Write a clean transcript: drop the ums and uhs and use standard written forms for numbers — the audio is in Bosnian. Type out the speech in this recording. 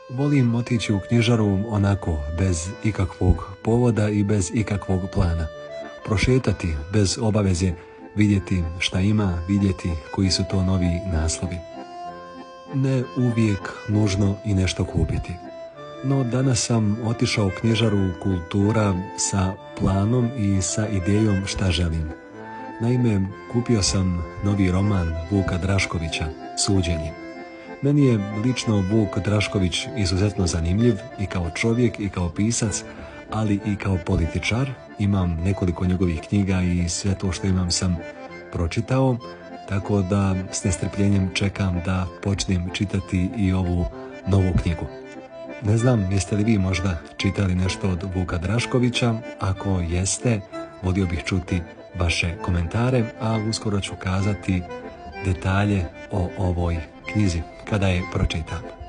Volim otići u knjižaru onako, bez ikakvog povoda i bez ikakvog plana. Prošetati bez obaveze, vidjeti šta ima, vidjeti koji su to novi naslovi. Ne uvijek nužno i nešto kupiti. No danas sam otišao u knjižaru Kultura sa planom i sa idejom šta želim. Naime, kupio sam novi roman Vuka Draškovića, Suđenje. Meni je lično Vuk Drašković izuzetno zanimljiv i kao čovjek i kao pisac, ali i kao političar. Imam nekoliko njegovih knjiga i sve to što imam sam pročitao, tako da s nestrpljenjem čekam da počnem čitati i ovu novu knjigu. Ne znam, jeste li vi možda čitali nešto od Vuka Draškovića? Ako jeste, volio bih čuti vaše komentare, a uskoro ću kazati detalje o ovoj knjizi kada je pročitam.